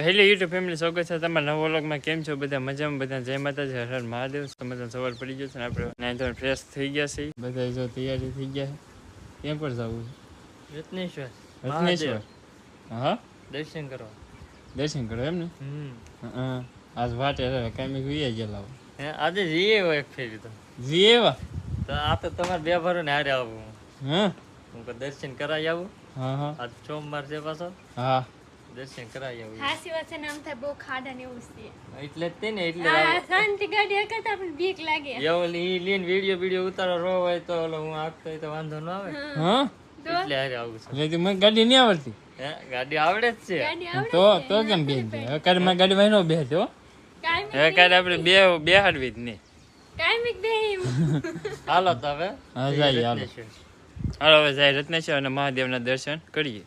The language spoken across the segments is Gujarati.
હેલો યુટ્યુબ ફેમિલી, સ્વાગત છે તમારા નવા વ્લોગમાં. કેમ છો બધા? મજામાં? બધા જય માતાજી, હર હર મહાદેવ. તમારો સવાલ પડી ગયો છે ને આપણે નાઈ ધોઈને ફ્રેશ થઈ ગયા છે. બધા જો તૈયારી થઈ ગયા છે. ક્યાં પર જવું છે? રત્નેશ્વર. રત્નેશ્વર, હા, દર્શન કરવા. દર્શન કરો એમ ને? હા, આજ વાટે કાંઈ મેં ગયેલા આજે જઈએ એક ફેરી તો જઈએ તો આ તો તમારે બે ભરો ને હારે આવું. હા, હું દર્શન કરાવી આવું. હા હા, આજ સોમવાર છે પાછો. હા, દર્શન કરાવી આવું. હાસી વાત છે ને, આમ થાય બહુ ખાડા ને એવું છે એટલે જ તે ને, એટલે શાંતિ ગાડી કરતા પણ બીક લાગે. એવું ઈ લીન વિડિયો ઉતારો રો હોય તો ઓલો હું આખતો હોય તો વાંધો ન આવે. હા, એટલે હારે આવું છે. એટલે મને ગાડી નહીં આવડતી. હે, ગાડી આવડે જ છે. તો કેમ બેન છે? હવે કાલે મારી ગાડી માં નો બેસજો. હવે કાલે આપણે બેહાડવી જ નહીં. કાયમિક બેહીમ. હાલો તો હવે હા જઈએ. હાલો હવે જાય રત્નેશ્વર અને મહાદેવના દર્શન કરીએ.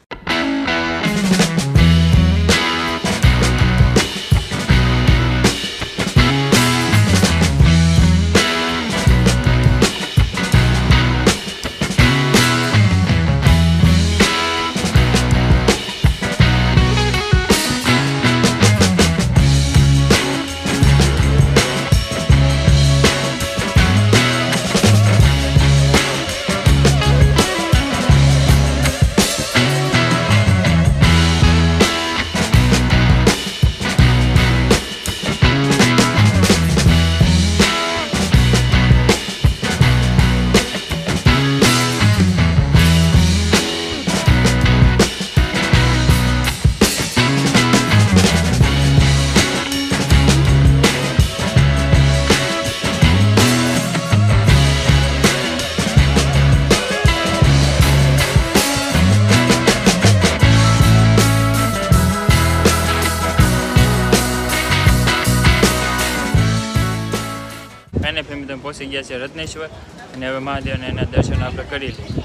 અને ફેમિલી તમે પહોંચી ગયા છે રત્નેશ્વર અને હવે મહાદેવને એના દર્શન આપણે કરી લઈએ.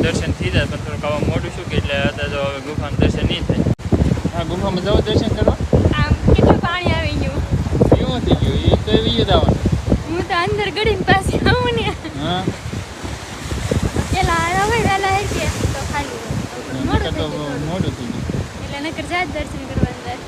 દર્શન થઈ જાય પણ થોડુંક આવા મોડું શું કે એટલે અત્યારે તો હવે ગુફામાં દર્શન નહીં થાય. હા, ગુફામાં જાવ દર્શન કરવા. આમ કેટલું પાણી આવી ગયું. કેવું થઈ ગયું? એ તો એવી જ આવવાનું. હું તો અંદર ગડીને પાસે આવું ને. હા, પેલા હવે વેલા હશે તો ખાલી મોડું થઈ ગયું. એટલે નકર જાત દર્શન કરવા અંદર.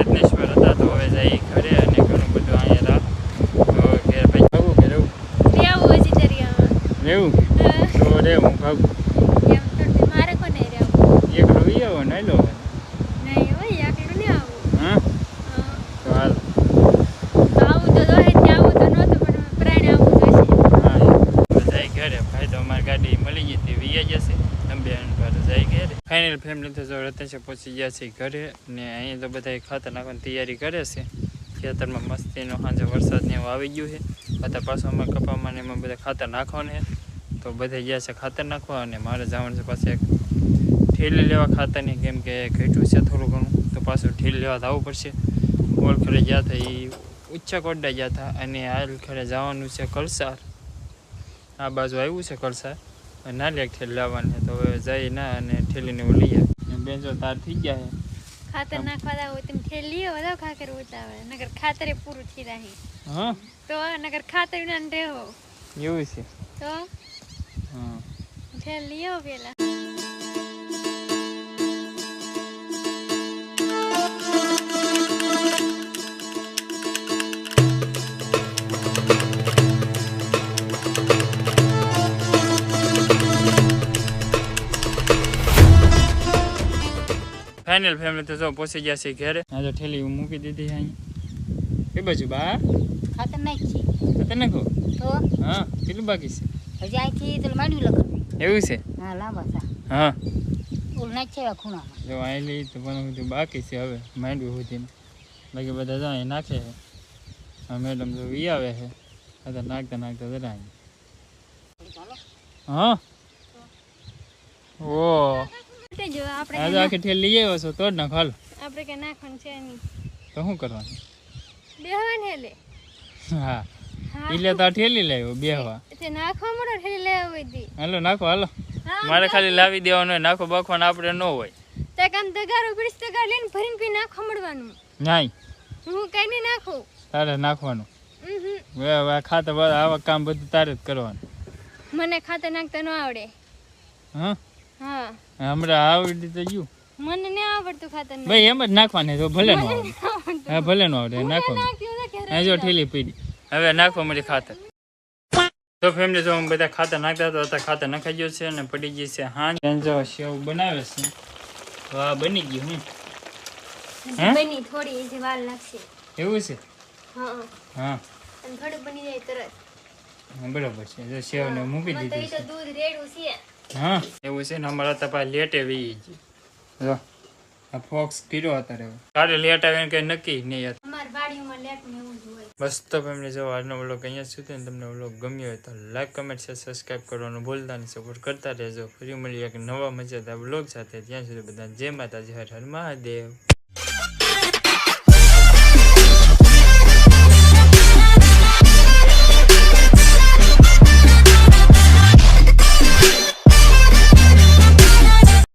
રત્નેશ્વર હતા તો હવે જાય ઘરે અને ઘણું બધું અહીંયા ઘેર ભાઈ ભાગું કે રહેવું રહેવું તો રે હું ભાગું મારે કોને રહેવું એકલો ઈ આવો ને લો નહીં હોય એકલું નહીં આવું. હા તો હાલ ભાઈ તો અમારી ગાડી મળી ગઈ હતી વી જશે અંબે ઘરે જઈ ઘરે ફાઇનલ ફેમિલી તો જો રતેશે પહોંચી ગયા છે ઘરે ને અહીંયા તો બધા ખાતર નાખવાની તૈયારી કરે છે ખેતરમાં મસ્તીનો સાંજે વરસાદ ને એવું આવી ગયું છે અત્યારે પાછું અમારે કપામાં ને એમાં બધા ખાતર નાખવાનું છે તો બધા ગયા છે ખાતર નાખવા અને મારે જવાનું છે પાછું એક ઠેલી લેવા ખાતરની કેમ કે ઘટ્યું છે થોડું ઘણું તો પાછું ઠેલી લેવા જવું પડશે ઓળખરે ગયા હતા એ ઊંચા કોડા ગયા હતા અને હાલ ખરે જવાનું છે કલસાર આ બાજુ આવ્યું છે કલસાર નાલી એક ઠેલી લાવવાની તો હવે જઈ ના અને ઠેલીને એવું લઈ આવે બેન જો તાર થઈ ગયા છે ખાતર નાખવા દા હોય તમે ઠેલી વધાવ ખાકર ઉતાવે નગર ખાતરે પૂરું થઈ રહે હા તો નગર ખાતર વિના રહેવો એવું છે તો હા ઠેલી આવો પેલા ફાઇનલ ફેમિલી તો જો પહોંચી ગયા છે ઘરે આ તો ઠેલી મૂકી દીધી અહીંયા કે બાજુ બા ખાતર નાખી ખાતર નાખો તો હા કેટલું બાકી છે હજી અહીંથી તો માંડવી લગાડવી એવું છે હા લાંબા સા હા ઓલ નાખી છે ખૂણામાં જો આયલી તો પણ બધું બાકી છે હવે માંડવી સુધી બાકી બધા જાય નાખે છે હા મેડમ જો ઈ આવે છે આ તો નાખતા નાખતા જરા હા ઓ જો આપણે આજે આખી ઠેલી લઈ આવ્યો છો તો જ નાખ હાલ આપણે કે નાખવાનું છે નહીં તો શું કરવાનું બેહવાને લે હા એટલે તો આ ઠેલી લાવ્યો બેહવા તે નાખવા મળો ઠેલી લેવા હોય દી હાલો નાખો હાલો મારે ખાલી લાવી દેવાનું હોય નાખો બખવાનું આપણે ન હોય તે કામ તગારો પીડીસ તગાર લઈને ભરીને પી નાખવા મળવાનું નાઈ હું કઈ નહીં નાખું તારે નાખવાનું હવે ખાતર આવા કામ બધું તારે જ કરવાનું મને ખાતર નાખતા ન આવડે હા હા હમણાં આવડી તો ગયું મને નહીં આવડતું ખાતર ભાઈ એમ જ નાખવાની તો ભલે ન આવડે હા ભલે ન આવડે નાખવાનું હા જો ઠેલી પીડી હવે નાખવા મળી ખાતર તો ફેમિલી જો બધા ખાતર નાખતા હતા અત્યારે ખાતર નખાઈ ગયું છે અને પડી ગઈ છે હા જો સેવ બનાવે છે હા બની ગયું હું બની થોડી એજી વાર લાગશે એવું છે હા હા અને થોડું બની જાય તરત બરાબર છે જો સેવ ને મૂકી મને તો દીધી ઈ તો દૂધ રેડું છે હા એવું છે ને અમારા તપા લેટ એવી જો આ ફોક્સ કર્યો અત્યારે કાલે લેટ આવીને કઈ નક્કી નહીં અમાર વાડીમાં લેટ ને એવું જ હોય બસ તો ફેમિલી જો આજનો વ્લોગ અહીંયા સુધી ને તમને વ્લોગ ગમ્યો હોય તો લાઈક કમેન્ટ શેર સબસ્ક્રાઈબ કરવાનું ભૂલતા નહીં સપોર્ટ કરતા રહેજો ફરી મળીએ એક નવા મજેદાર વ્લોગ સાથે ત્યાં સુધી બધા જય માતાજી હર હર મહાદેવ